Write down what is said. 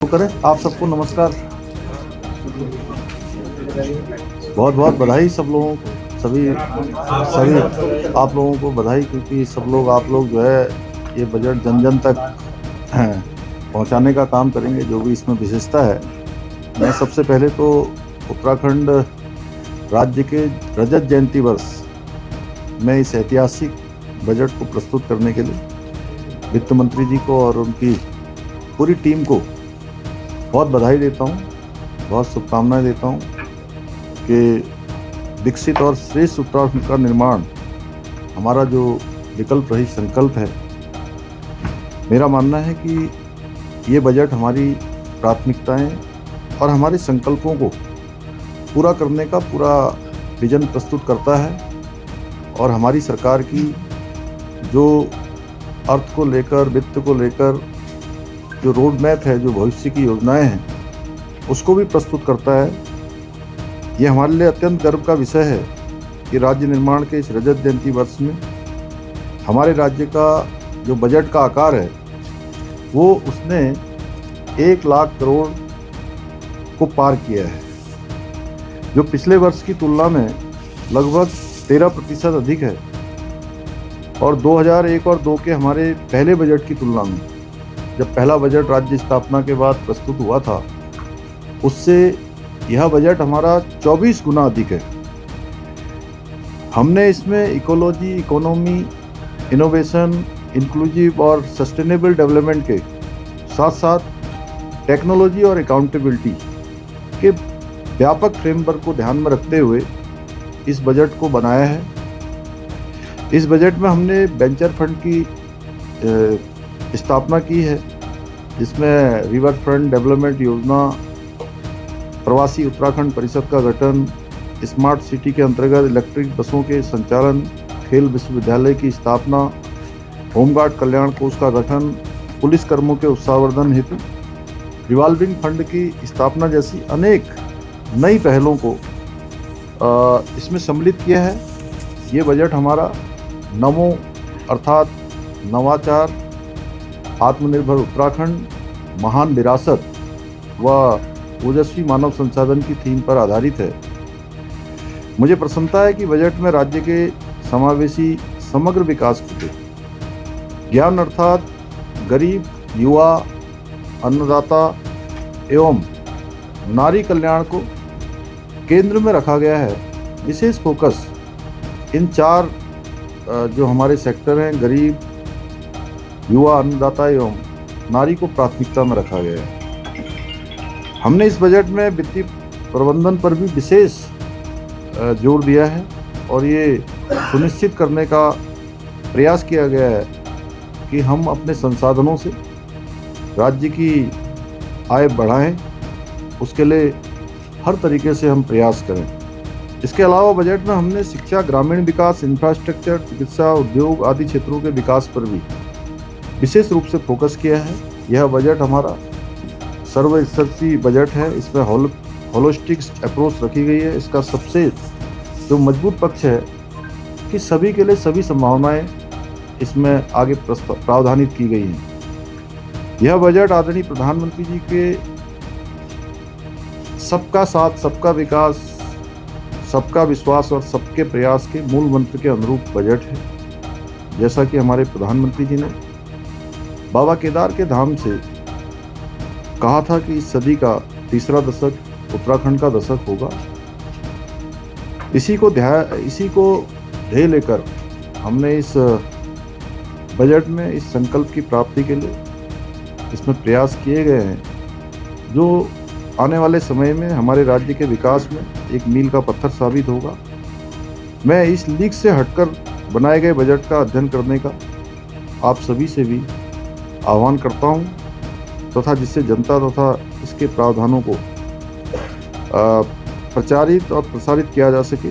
करें। आप सबको नमस्कार, बहुत बहुत बधाई सब लोगों को, सभी सभी आप लोगों को बधाई, क्योंकि सब लोग आप लोग जो है ये बजट जन जन तक पहुंचाने का काम करेंगे, जो भी इसमें विशेषता है। मैं सबसे पहले तो उत्तराखंड राज्य के रजत जयंती वर्ष में इस ऐतिहासिक बजट को प्रस्तुत करने के लिए वित्त मंत्री जी को और उनकी पूरी टीम को बहुत बधाई देता हूँ, बहुत शुभकामनाएं देता हूँ कि विकसित और श्रेष्ठ उत्तराखंड का निर्माण हमारा जो विकल्प रहित संकल्प है। मेरा मानना है कि ये बजट हमारी प्राथमिकताएं और हमारे संकल्पों को पूरा करने का पूरा विजन प्रस्तुत करता है, और हमारी सरकार की जो अर्थ को लेकर, वित्त को लेकर जो रोड मैप है, जो भविष्य की योजनाएं हैं, उसको भी प्रस्तुत करता है। ये हमारे लिए अत्यंत गर्व का विषय है कि राज्य निर्माण के इस रजत जयंती वर्ष में हमारे राज्य का जो बजट का आकार है वो उसने 1 लाख करोड़ को पार किया है, जो पिछले वर्ष की तुलना में लगभग 13% अधिक है। और 2001 और 2 के हमारे पहले बजट की तुलना में, जब पहला बजट राज्य स्थापना के बाद प्रस्तुत हुआ था, उससे यह बजट हमारा 24 गुना अधिक है। हमने इसमें इकोलॉजी, इकोनॉमी, इनोवेशन, इंक्लूसिव और सस्टेनेबल डेवलपमेंट के साथ साथ टेक्नोलॉजी और अकाउंटेबिलिटी के व्यापक फ्रेमवर्क को ध्यान में रखते हुए इस बजट को बनाया है। इस बजट में हमने वेंचर फंड की स्थापना की है, जिसमें रिवर फ्रंट डेवलपमेंट योजना, प्रवासी उत्तराखंड परिषद का गठन, स्मार्ट सिटी के अंतर्गत इलेक्ट्रिक बसों के संचालन, खेल विश्वविद्यालय की स्थापना, होमगार्ड कल्याण कोष का गठन, पुलिस कर्मों के उत्साहवर्धन हेतु रिवॉल्विंग फंड की स्थापना जैसी अनेक नई पहलों को इसमें सम्मिलित किया है। ये बजट हमारा नमो अर्थात नवाचार, आत्मनिर्भर उत्तराखंड, महान विरासत व ओजस्वी मानव संसाधन की थीम पर आधारित है। मुझे प्रसन्नता है कि बजट में राज्य के समावेशी समग्र विकास के लिए ज्ञान अर्थात गरीब, युवा, अन्नदाता एवं नारी कल्याण को केंद्र में रखा गया है। विशेष फोकस इन 4 जो हमारे सेक्टर हैं, गरीब, युवा, अन्नदाता एवं नारी को प्राथमिकता में रखा गया है। हमने इस बजट में वित्तीय प्रबंधन पर भी विशेष जोर दिया है और ये सुनिश्चित करने का प्रयास किया गया है कि हम अपने संसाधनों से राज्य की आय बढ़ाएं, उसके लिए हर तरीके से हम प्रयास करें। इसके अलावा बजट में हमने शिक्षा, ग्रामीण विकास, इंफ्रास्ट्रक्चर, चिकित्सा, उद्योग आदि क्षेत्रों के विकास पर भी विशेष रूप से फोकस किया है। यह बजट हमारा सर्वस्पर्शी बजट है। इसमें होलिस्टिक अप्रोच रखी गई है। इसका सबसे जो मजबूत पक्ष है कि सभी के लिए सभी संभावनाएं इसमें आगे प्रावधानित की गई हैं। यह बजट आदरणीय प्रधानमंत्री जी के सबका साथ, सबका विकास, सबका विश्वास और सबके प्रयास के मूल मंत्र के अनुरूप बजट है। जैसा कि हमारे प्रधानमंत्री जी ने बाबा केदार के धाम से कहा था कि इस सदी का तीसरा दशक उत्तराखंड का दशक होगा, इसी को ध्येय लेकर हमने इस बजट में इस संकल्प की प्राप्ति के लिए इसमें प्रयास किए गए हैं, जो आने वाले समय में हमारे राज्य के विकास में एक मील का पत्थर साबित होगा। मैं इस लीक से हटकर बनाए गए बजट का अध्ययन करने का आप सभी से भी आह्वान करता हूं, तथा जिससे जनता तथा इसके प्रावधानों को प्रचारित और प्रसारित किया जा सके।